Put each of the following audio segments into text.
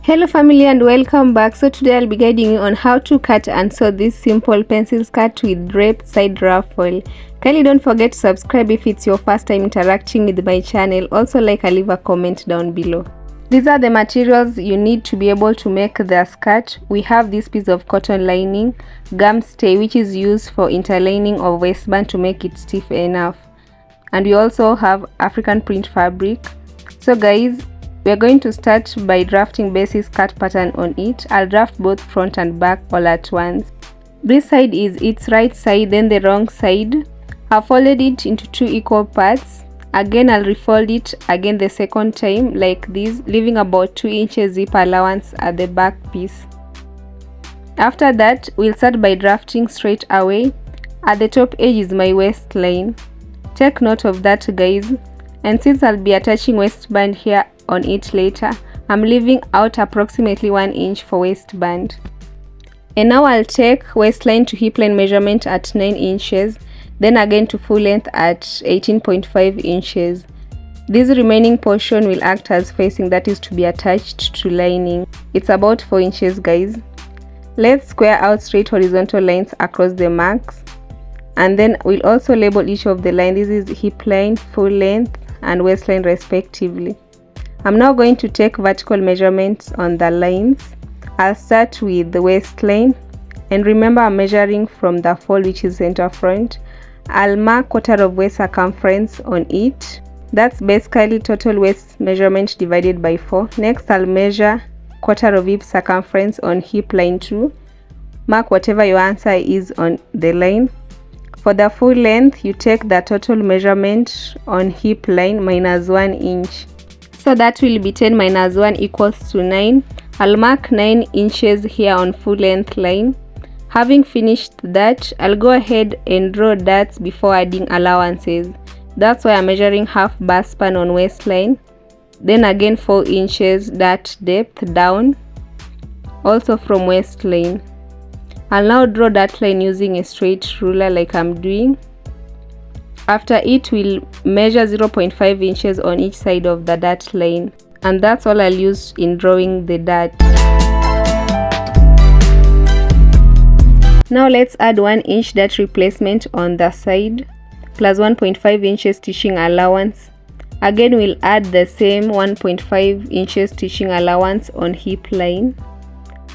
Hello family and welcome back. So today I'll be guiding you on how to cut and sew this simple pencil skirt with draped side ruffle. Kindly don't forget to subscribe if it's your first time interacting with my channel. Also like and leave a comment down below. These are the materials you need to be able to make the skirt. We have this piece of cotton lining, gum stay which is used for interlining of waistband to make it stiff enough. And we also have African print fabric. So guys, we are going to start by drafting basic skirt pattern on it. I'll draft both front and back all at once. This side is its right side, then the wrong side. I've folded it into two equal parts. Again, I'll refold it again the second time like this, leaving about 2 inches zip allowance at the back piece. After that, we'll start by drafting straight away. At the top edge is my waistline. Take note of that guys. And since I'll be attaching waistband here on it later, I'm leaving out approximately 1 inch for waistband. And now I'll take waistline to hip line measurement at 9 inches, then again to full length at 18.5 inches. This remaining portion will act as facing, that is to be attached to lining. It's about 4 inches guys. Let's square out straight horizontal lines across the marks, and then we'll also label each of the lines. This is hip line, full length and waistline respectively. I'm now going to take vertical measurements on the lines. I'll start with the waistline, and remember I'm measuring from the fold which is center front. I'll mark quarter of waist circumference on it. That's basically total waist measurement divided by 4. Next I'll measure quarter of hip circumference on hip line 2. Mark whatever your answer is on the line. For the full length, you take the total measurement on hip line minus 1 inch. So that will be 10 minus 1 equals to 9. I'll mark 9 inches here on full length line. Having finished that, I'll go ahead and draw dots before adding allowances. That's why I'm measuring half bar span on waistline. Then again 4 inches dart depth down, also from waistline. I'll now draw that line using a straight ruler like I'm doing. After it, we'll measure 0.5 inches on each side of the dart line, and that's all I'll use in drawing the dart. Now let's add 1 inch dart replacement on the side, plus 1.5 inches stitching allowance. Again, we'll add the same 1.5 inches stitching allowance on hip line,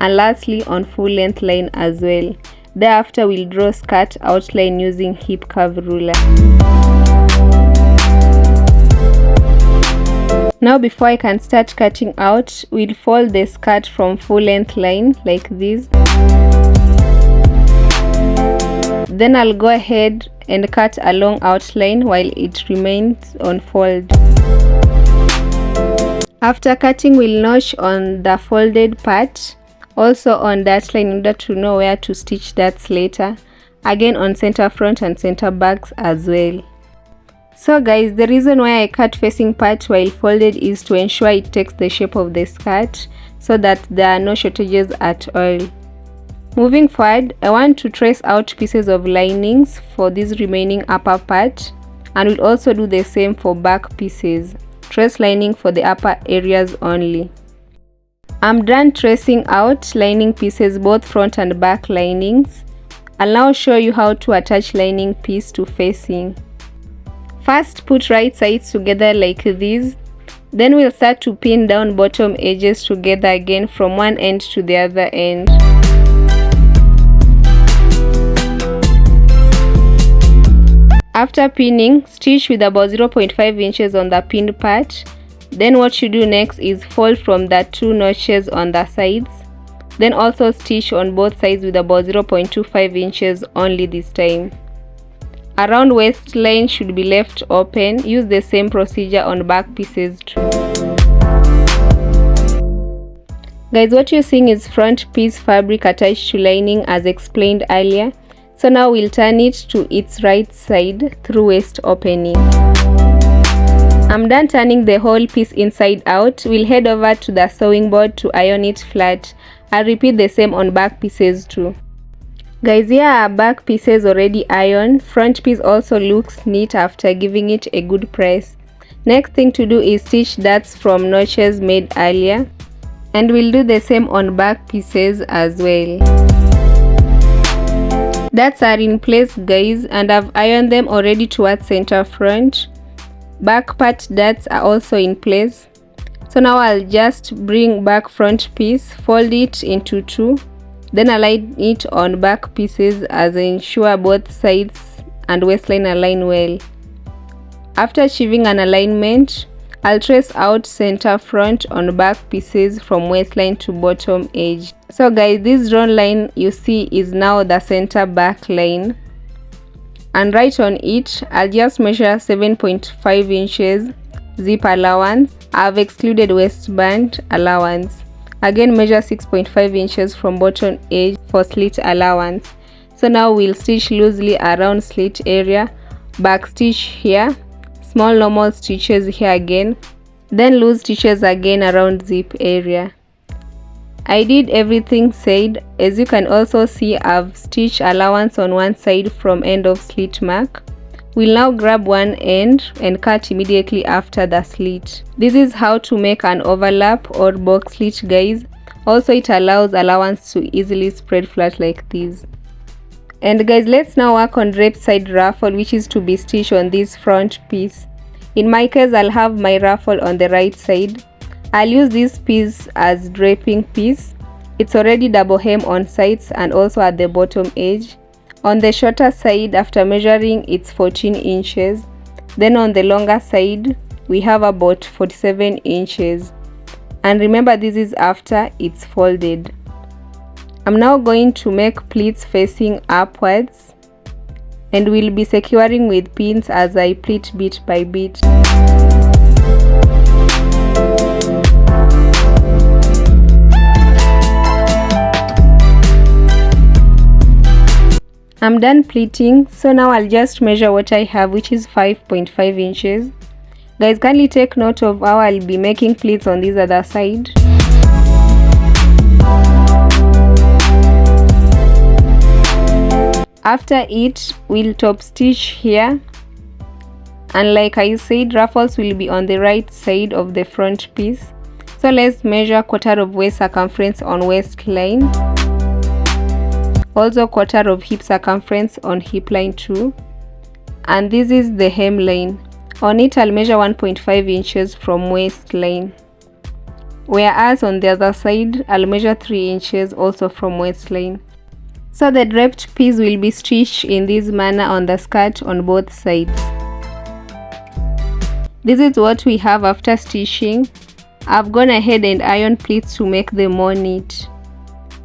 and lastly on full length line as well. Thereafter, we'll draw skirt outline using hip curve ruler. Now before I can start cutting out, we'll fold the skirt from full length line like this. Then I'll go ahead and cut a long outline while it remains on fold. After cutting, we'll notch on the folded part, also on that line in order to know where to stitch that later. Again on center front and center backs as well. So guys, the reason why I cut facing part while folded is to ensure it takes the shape of the skirt so that there are no shortages at all. Moving forward, I want to trace out pieces of linings for this remaining upper part, and we'll also do the same for back pieces. Trace lining for the upper areas only. I'm done tracing out lining pieces, both front and back linings. I'll now show you how to attach lining piece to facing. First, put right sides together like this. Then we'll start to pin down bottom edges together again from one end to the other end. After pinning, stitch with about 0.5 inches on the pinned part. Then what you do next is fold from the 2 notches on the sides. Then also stitch on both sides with about 0.25 inches only this time. Around waistline should be left open. Use the same procedure on back pieces too. Guys, what you're seeing is front piece fabric attached to lining as explained earlier. So now we'll turn it to its right side through waist opening. I'm done turning the whole piece inside out. We'll head over to the sewing board to iron it flat. I'll repeat the same on back pieces too. Guys, here are back pieces already ironed. Front piece also looks neat after giving it a good press. Next thing to do is stitch darts from notches made earlier. And we'll do the same on back pieces as well. Darts are in place guys, and I've ironed them already towards center front. Back part darts are also in place. So now I'll just bring back front piece, fold it into two, then align it on back pieces as ensure both sides and waistline align well. After achieving an alignment, I'll trace out center front on back pieces from waistline to bottom edge. So guys, this drawn line you see is now the center back line. And right on it, I'll just measure 7.5 inches zip allowance. I've excluded waistband allowance. Again, measure 6.5 inches from bottom edge for slit allowance. So now we'll stitch loosely around slit area, back stitch here, small normal stitches here again, then loose stitches again around zip area. I did everything said. As you can also see, I've stitched allowance on one side from end of slit mark. We'll now grab one end and cut immediately after the slit. This is how to make an overlap or box slit guys. Also it allows allowance to easily spread flat like this. And guys, let's now work on draped side ruffle, which is to be stitched on this front piece. In my case, I'll have my ruffle on the right side. I'll use this piece as draping piece. It's already double hem on sides and also at the bottom edge. On the shorter side, after measuring, it's 14 inches. Then on the longer side, we have about 47 inches. And remember, this is after it's folded. I'm now going to make pleats facing upwards, and we'll be securing with pins as I pleat bit by bit. I'm done pleating, so now I'll just measure what I have, which is 5.5 inches. Guys, kindly take note of how I'll be making pleats on this other side. After it, we'll top stitch here, and like I said, ruffles will be on the right side of the front piece. So let's measure quarter of waist circumference on waistline, also quarter of hip circumference on hip line too, and this is the hemline. On it, I'll measure 1.5 inches from waistline, whereas on the other side, I'll measure 3 inches also from waistline. So the draped piece will be stitched in this manner on the skirt on both sides. This is what we have after stitching. I've gone ahead and ironed pleats to make them more neat.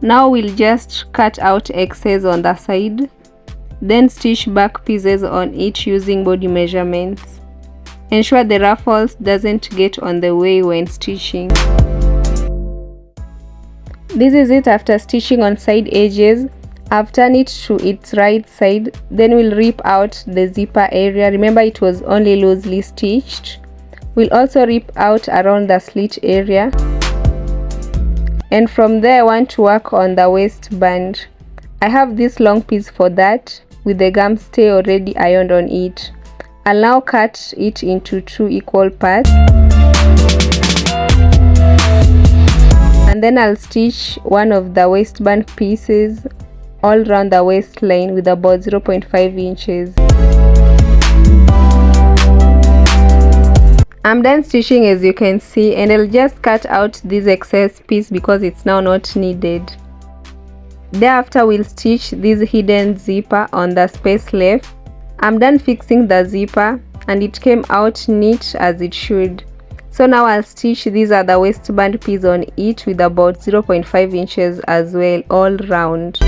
Now we'll just cut out excess on the side, then stitch back pieces on each using body measurements. Ensure the ruffles doesn't get on the way when stitching. This is it after stitching on side edges. I've turned it to its right side, then we'll rip out the zipper area. Remember, it was only loosely stitched. We'll also rip out around the slit area. And from there, I want to work on the waistband. I have this long piece for that with the gum stay already ironed on it. I'll now cut it into 2 equal parts. And then I'll stitch one of the waistband pieces all around the waistline with about 0.5 inches. I'm done stitching, as you can see, and I'll just cut out this excess piece because it's now not needed. Thereafter, we'll stitch this hidden zipper on the space left. I'm done fixing the zipper and it came out neat as it should. So now I'll stitch these other waistband piece on it with about 0.5 inches as well all round.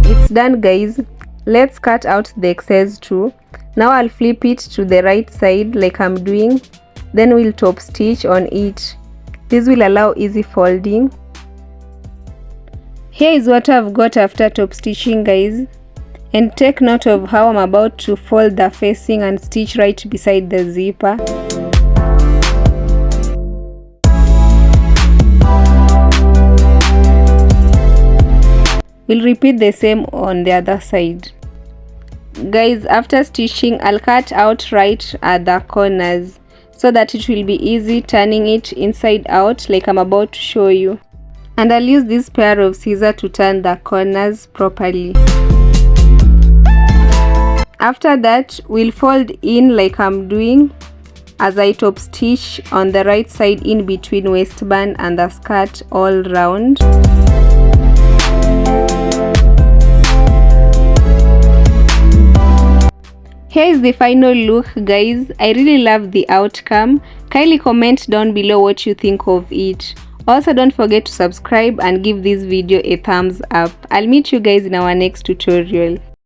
It's done guys. Let's cut out the excess too. Now I'll flip it to the right side like I'm doing, then we'll top stitch on it. This will allow easy folding. Here is what I've got after top stitching guys, and take note of how I'm about to fold the facing and stitch right beside the zipper. We'll repeat the same on the other side. Guys, after stitching, I'll cut out right at the corners. so that it will be easy turning it inside out like I'm about to show you. And I'll use this pair of scissors to turn the corners properly. After that, we'll fold in like I'm doing as I top stitch on the right side in between waistband and the skirt all round. Here is the final look, guys. I really love the outcome. Kindly comment down below what you think of it. Also, don't forget to subscribe and give this video a thumbs up. I'll meet you guys in our next tutorial.